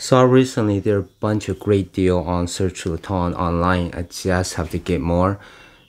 Saw recently there are a bunch of great deal on Serge Lutens online. I just have to get more.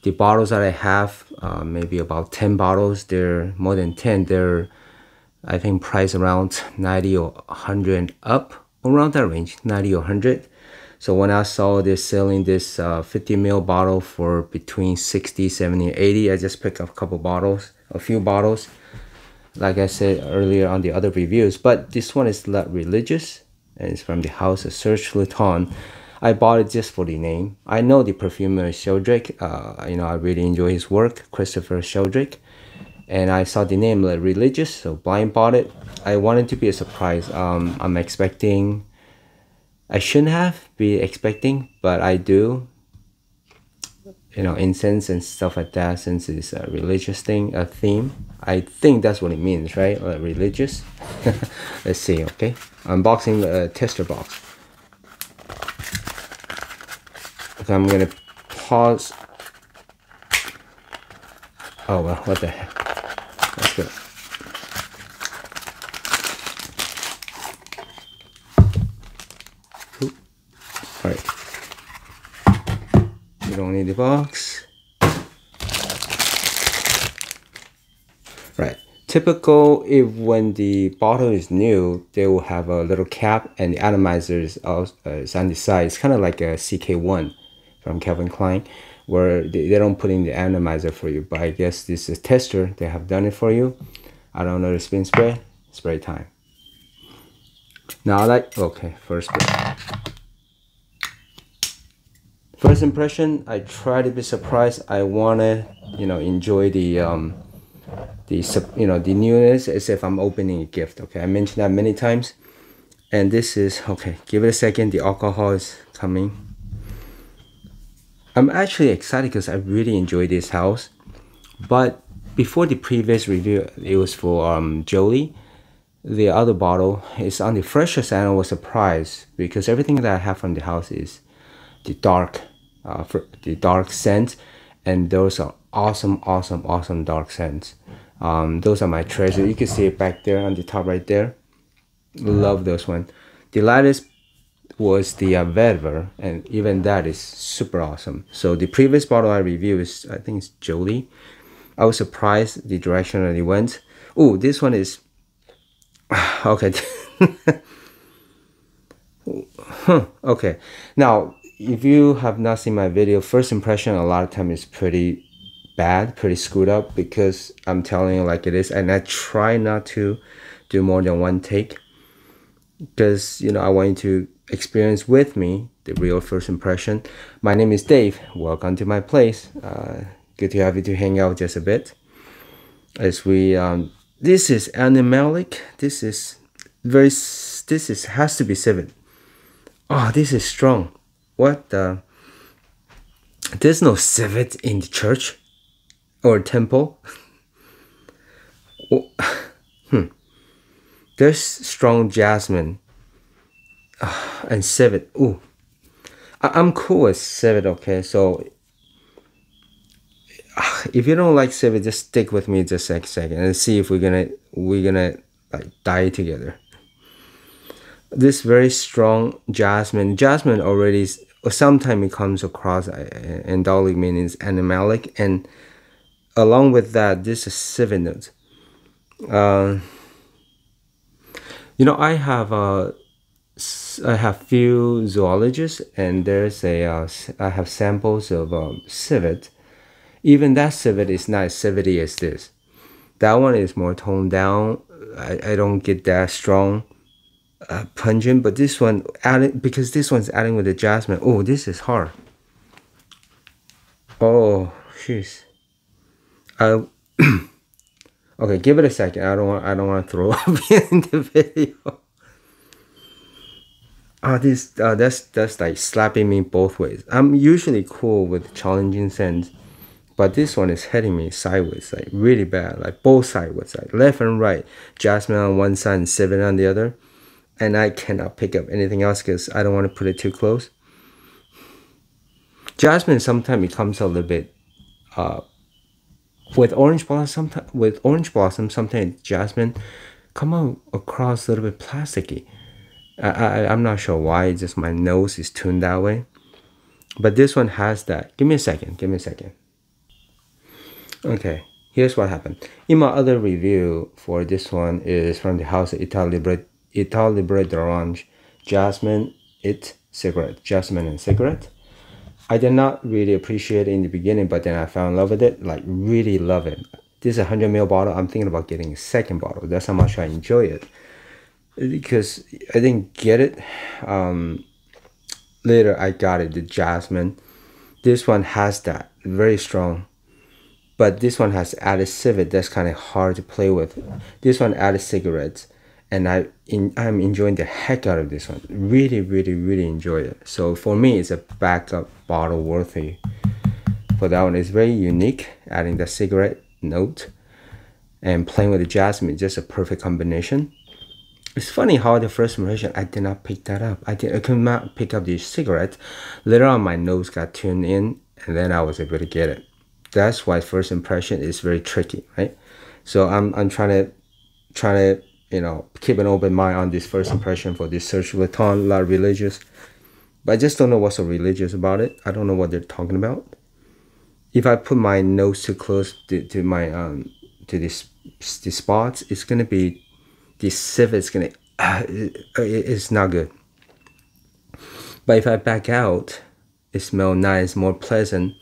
The bottles that I have, maybe about 10 bottles. They're more than 10. They're, I think, priced around 90 or 100 and up, around that range, 90 or 100. So when I saw they're selling this 50 ml bottle for between 60, 70, 80, I just picked up a few bottles, like I said earlier on the other reviews. But this one is Religieuse, and it's from the house of Serge Lutens. I bought it just for the name. I know the perfumer Sheldrake. I really enjoy his work, Christopher Sheldrake. And I saw the name Religieuse, so blind bought it. I wanted to be a surprise. I'm expecting, I shouldn't have be expecting, but I do. Incense and stuff like that, since it's a religious thing, a theme. I think that's what it means, right? Religious. Let's see, okay? Unboxing the tester box. Okay, I'm gonna pause. Oh, well, what the heck? Let's go. Ooh. All right. You don't need the box. Right. Typical, if when the bottle is new, they will have a little cap and the atomizer is on the side. It's kind of like a CK1 from Calvin Klein, where they don't put in the atomizer for you. But I guess this is a tester. They have done it for you. I don't know the spin spray time. Now okay, first impression, I try to be surprised. I wanna, enjoy the newness as if I'm opening a gift. Okay, I mentioned that many times. And this is, okay, give it a second. The alcohol is coming. I'm actually excited because I really enjoy this house. But before the previous review, it was for Jolie. The other bottle is on the fresher side. I was surprised because everything that I have from the house is the dark scents, and those are awesome dark scents. Those are my treasure. You can see it back there on the top right there. Love those ones. The lightest was the vetiver, and even that is super awesome. So the previous bottle I reviewed is, I think it's Jolie. I was surprised the direction that it went. Oh, this one is okay. Okay, now if you have not seen my video, first impression a lot of time is pretty bad, pretty screwed up, because I'm telling you like it is, and I try not to do more than one take, because I want you to experience with me the real first impression. My name is Dave. Welcome to my place. Good to have you to hang out just a bit. As we this is animalic. This has to be civet. Oh, this is strong. What the? There's no civet in the church or temple. There's strong jasmine and civet. Ooh, I'm cool with civet. Okay, so if you don't like civet, just stick with me just a second and see if we're gonna like die together. This very strong jasmine already, sometimes it comes across endolic, meaning animalic, and along with that, this is civet note. I have few zoologists, and there's I have samples of civet. Even that civet is not as civety as this. That one is more toned down. I don't get that strong, pungent. But this one, because this one's adding with the jasmine. Oh, this is hard. Oh, jeez. Okay, give it a second. I don't want to throw up in the video. That's like slapping me both ways. I'm usually cool with challenging scents, but this one is hitting me sideways, like really bad, like both sideways, like left and right. Jasmine on one side and civet on the other, and I cannot pick up anything else because I don't want to put it too close. Jasmine sometimes becomes a little bit with orange blossom. Sometimes jasmine come out across a little bit plasticky. I'm not sure why. It's just my nose is tuned that way. But this one has that. Give me a second. Give me a second. Okay, here's what happened. In my other review for this one is from the house Ital Libre d'Orange, Jasmine, Cigarette. Jasmine and Cigarette. I did not really appreciate it in the beginning, but then I fell in love with it. Like, really love it. This is a 100 ml bottle. I'm thinking about getting a second bottle. That's how much I enjoy it. Because I didn't get it. Later, I got it, the Jasmine. This one has that. Very strong. But this one has added civet. That's kind of hard to play with. This one added cigarettes. And I'm enjoying the heck out of this one. Really, really, really enjoy it. So for me, it's a backup bottle worthy. For that one, it's very unique. Adding the cigarette note and playing with the jasmine, just a perfect combination. It's funny how the first impression, I did not pick that up. I could not pick up the cigarette. Later on, my nose got tuned in, and then I was able to get it. That's why first impression is very tricky, right? So I'm trying to keep an open mind on this first impression for this Serge Lutens La Religieuse. But I just don't know what's so religious about it. I don't know what they're talking about. If I put my nose too close to my to this spots, it's gonna be the civet. It's gonna it's not good. But if I back out, it smells nice, more pleasant.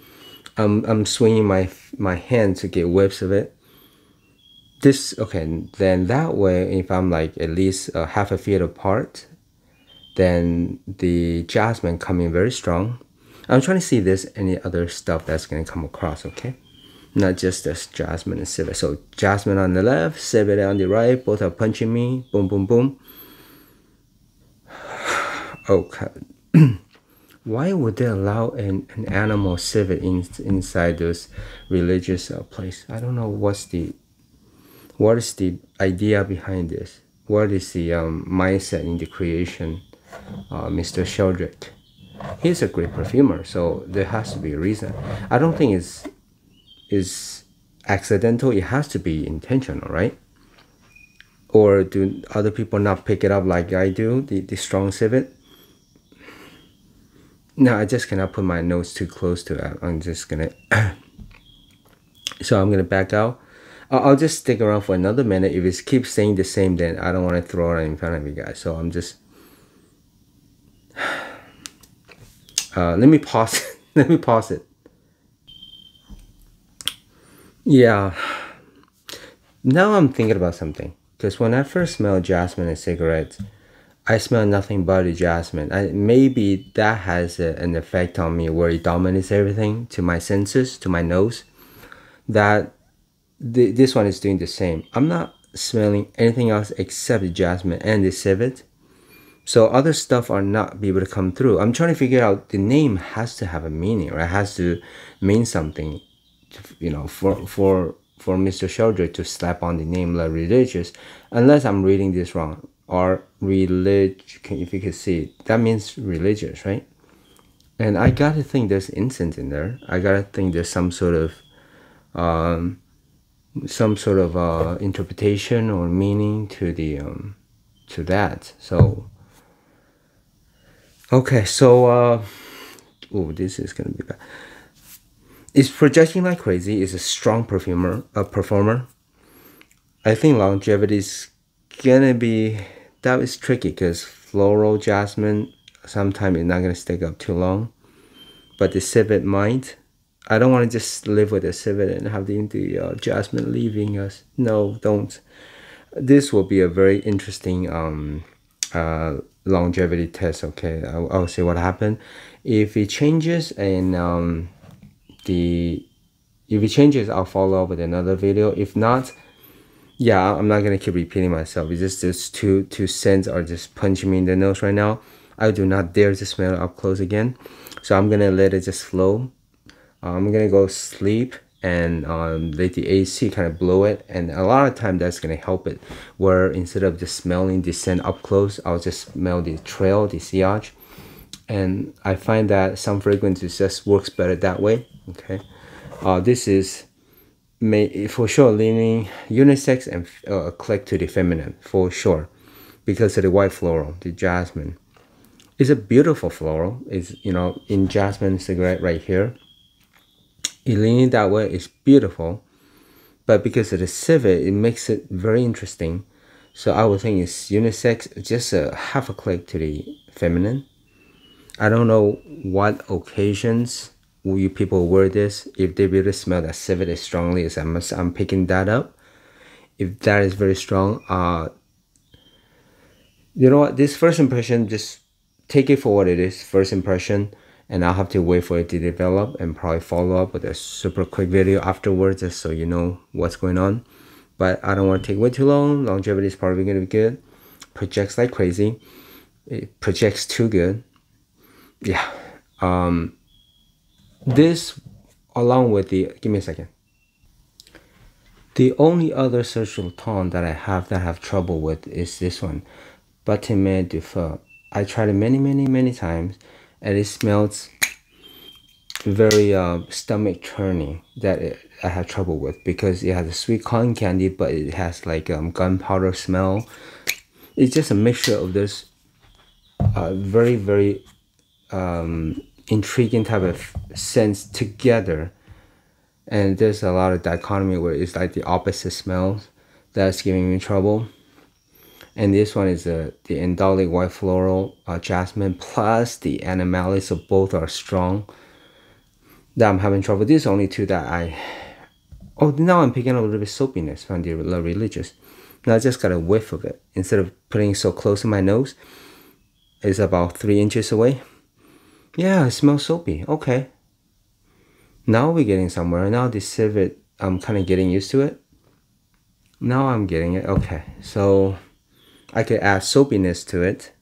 I'm swinging my hand to get whiffs of it. Then that way, if I'm like at least half a feet apart, then the jasmine coming very strong. I'm trying to see if there's any other stuff that's going to come across, okay? Not just this jasmine and civet. So jasmine on the left, civet on the right, both are punching me. Boom, boom, boom. Okay. Why would they allow an animal civet inside those religious place? I don't know what is the idea behind this. What is the mindset in the creation, Mr. Sheldrick? He's a great perfumer, so there has to be a reason. I don't think it's accidental. It has to be intentional, right? Or do other people not pick it up like I do, the strong civet? No, I just cannot put my nose too close to it. I'm just gonna so I'm gonna back out. I'll just stick around for another minute. If it keeps saying the same, then I don't want to throw it in front of you guys. So I'm just let me pause. Let me pause it. Yeah. Now I'm thinking about something. Because when I first smelled jasmine and cigarettes, I smell nothing but the jasmine. Maybe that has an effect on me where it dominates everything to my senses, to my nose. That this one is doing the same. I'm not smelling anything else except the jasmine and the civet. So other stuff are not be able to come through. I'm trying to figure out the name has to have a meaning, or it has to mean something, for Mr. Sheldrick to slap on the name La Religieuse, unless I'm reading this wrong. Or if you can see it, that means religious, right? And I gotta think there's incense in there. I gotta think there's some sort of interpretation or meaning to the to that. So okay, so this is gonna be bad. It's projecting like crazy. It's a strong performer. I think longevity is gonna be, that is tricky because floral jasmine sometimes it's not gonna stick up too long. But the civet might. I don't want to just live with the civet and have the jasmine leaving us. No, don't. This will be a very interesting longevity test. Okay, I'll see what happened. If it changes and if it changes, I'll follow up with another video. If not, yeah, I'm not gonna keep repeating myself. It's just these two scents are just punching me in the nose right now. I do not dare to smell it up close again. So I'm gonna let it just flow. I'm gonna go sleep and let the AC kind of blow it, and a lot of time that's gonna help it, where instead of just smelling the scent up close, I'll just smell the trail, the sillage, and I find that some fragrances just works better that way. Okay, this is for sure leaning unisex and a click to the feminine for sure, because of the white floral, the jasmine. It's a beautiful floral. It's, you know, in jasmine cigarette right here. It leaning that way is beautiful, but because of the civet, it makes it very interesting. So I would think it's unisex, just a half a click to the feminine. I don't know what occasions will you people wear this. If they really smell that civet as strongly as I'm picking that up. If that is very strong, you know what? This first impression, just take it for what it is. First impression, and I'll have to wait for it to develop and probably follow up with a super quick video afterwards, just so you know what's going on. But I don't want to take way too long. Longevity is probably going to be good. Projects like crazy. It projects too good. Yeah. This, along with the, give me a second. The only other Serge Lutens that I have trouble with is this one, Bâtiment de Feu. I tried it many times, and it smells very stomach turning. I have trouble with, because it has a sweet cotton candy, but it has like gunpowder smell. It's just a mixture of this very intriguing type of scents together, and there's a lot of dichotomy where it's like the opposite smells that's giving me trouble. And this one is the indolic white floral jasmine plus the animalic, so both are strong. That I'm having trouble. These are only two that now I'm picking up a little bit soapiness from the Religieuse. Now I just got a whiff of it. Instead of putting it so close to my nose, it's about 3 inches away. Yeah, it smells soapy. Okay. Now we're getting somewhere. Now the civet, I'm kind of getting used to it. Now I'm getting it. Okay, so I could add soapiness to it.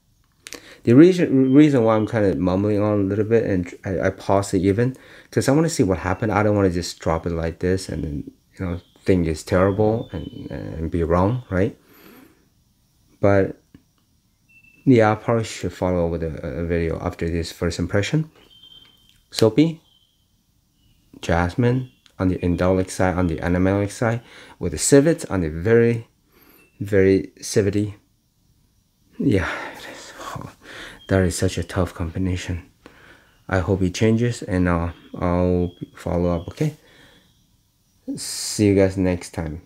The reason why I'm kind of mumbling on a little bit, and I pause it even, because I want to see what happened. I don't want to just drop it like this and then, you know, think it's terrible and be wrong, right? But yeah, I probably should follow with a video after this first impression. Soapy, jasmine on the indolic side, on the animalic side, with the civet on the very civety. Yeah, it is. Oh, that is such a tough combination. I hope it changes, and I'll follow up. Okay, see you guys next time.